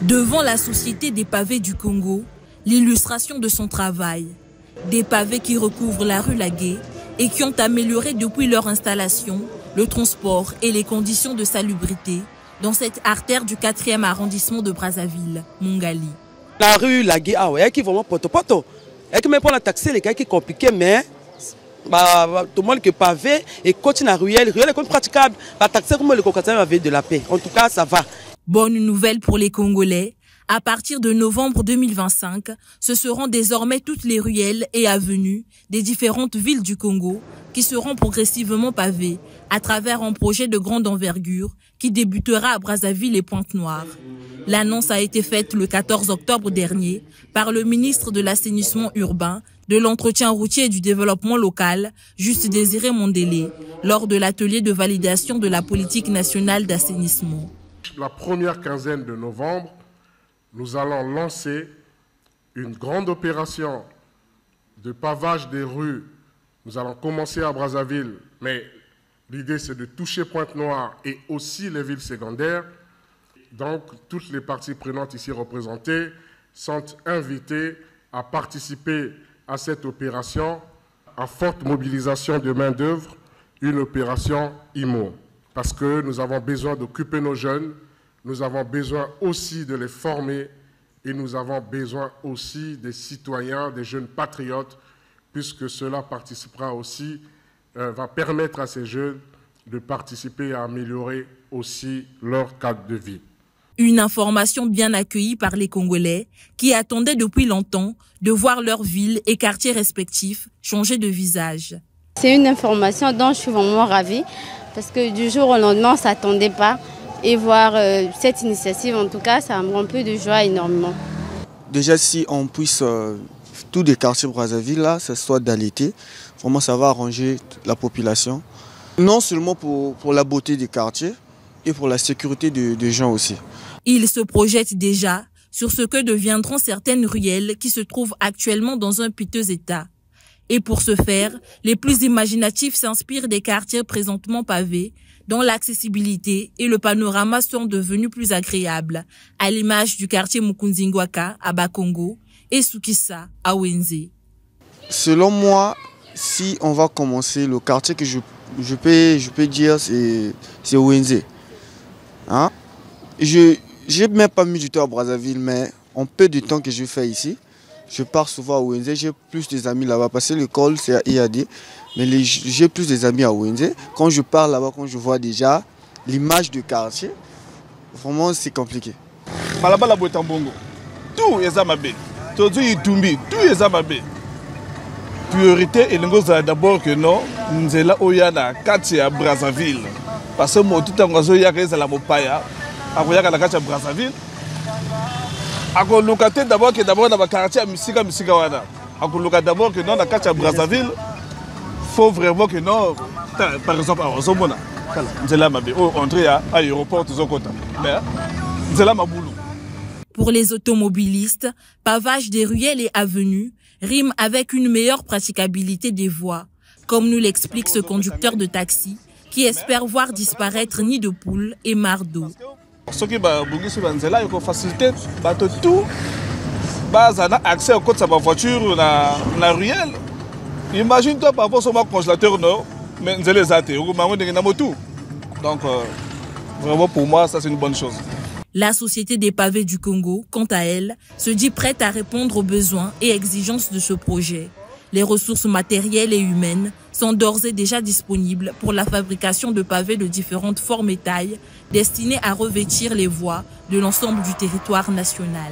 Devant la Société des pavés du Congo, l'illustration de son travail. Des pavés qui recouvrent la rue Lagué et qui ont amélioré depuis leur installation le transport et les conditions de salubrité dans cette artère du 4e arrondissement de Brazzaville, Mongali. La rue Lagué, qui est vraiment poto-poto. Et que même pour la taxer, les cas qui est compliqué, mais tout le monde qui est pavé et continue à ruelle est praticable. La taxer comme le concatien avait de la paix. En tout cas, ça va. Bonne nouvelle pour les Congolais. À partir de novembre 2025, ce seront désormais toutes les ruelles et avenues des différentes villes du Congo qui seront progressivement pavées à travers un projet de grande envergure qui débutera à Brazzaville et Pointe-Noire. L'annonce a été faite le 14 octobre dernier par le ministre de l'Assainissement urbain, de l'entretien routier et du développement local, Juste Désiré Mondélé, lors de l'atelier de validation de la politique nationale d'assainissement. La première quinzaine de novembre, nous allons lancer une grande opération de pavage des rues. Nous allons commencer à Brazzaville, mais l'idée c'est de toucher Pointe-Noire et aussi les villes secondaires. Donc, toutes les parties prenantes ici représentées sont invitées à participer à cette opération à forte mobilisation de main-d'œuvre, une opération IMO. Parce que nous avons besoin d'occuper nos jeunes, nous avons besoin aussi de les former et nous avons besoin aussi des citoyens, des jeunes patriotes, puisque cela participera aussi, va permettre à ces jeunes de participer à améliorer aussi leur cadre de vie. Une information bien accueillie par les Congolais qui attendaient depuis longtemps de voir leurs villes et quartiers respectifs changer de visage. C'est une information dont je suis vraiment ravie parce que du jour au lendemain, on ne s'attendait pas. Et voir cette initiative, en tout cas, ça me remplit de joie énormément. Déjà, si on puisse, tous les quartiers Brazzaville, là, ça soit d'allaiter, vraiment ça va arranger la population. Non seulement pour la beauté des quartiers et pour la sécurité des gens aussi. Ils se projettent déjà sur ce que deviendront certaines ruelles qui se trouvent actuellement dans un piteux état. Et pour ce faire, les plus imaginatifs s'inspirent des quartiers présentement pavés, dont l'accessibilité et le panorama sont devenus plus agréables, à l'image du quartier Mukunzingwaka à Bakongo et Soukissa à Wenze. Selon moi, si on va commencer, le quartier que je peux dire, c'est Wenze. Hein? Je n'ai même pas mis du temps à Brazzaville, mais en peu de temps que je fais ici, je pars souvent à Wenze, j'ai plus des amis là-bas, parce que l'école c'est à IAD, mais j'ai plus des amis à Wenze. Quand je pars là-bas, quand je vois déjà l'image du quartier, vraiment c'est compliqué. Malaba la Boetambongo, tout est amabé, tout est tout est amabé. Priorité est d'abord que non, nous sommes là où il y a la quartier à Brazzaville, parce que moi tout le temps il y a la Mopaya, à la quartier à Brazzaville. Ako locate d'abord que dans le quartier à Misika wana. Ako locate d'abord que dans le quartier à Brazzaville, faut vraiment que non, par exemple à Ozomona, nzela mabe, entrer à l'aéroport Tuzokota. Mais nzela maboulou. Pour les automobilistes, pavage des ruelles et avenues rime avec une meilleure praticabilité des voies, comme nous l'explique ce conducteur de taxi qui espère voir disparaître nid de poules et mares d'eau. Ce qui va faciliter tout accès au code de sa voiture dans la ruelle. Imagine-toi par rapport au congélateur, non, mais nous les athées, donc vraiment pour moi, ça c'est une bonne chose. La Société des pavés du Congo, quant à elle, se dit prête à répondre aux besoins et exigences de ce projet. Les ressources matérielles et humaines sont d'ores et déjà disponibles pour la fabrication de pavés de différentes formes et tailles destinés à revêtir les voies de l'ensemble du territoire national.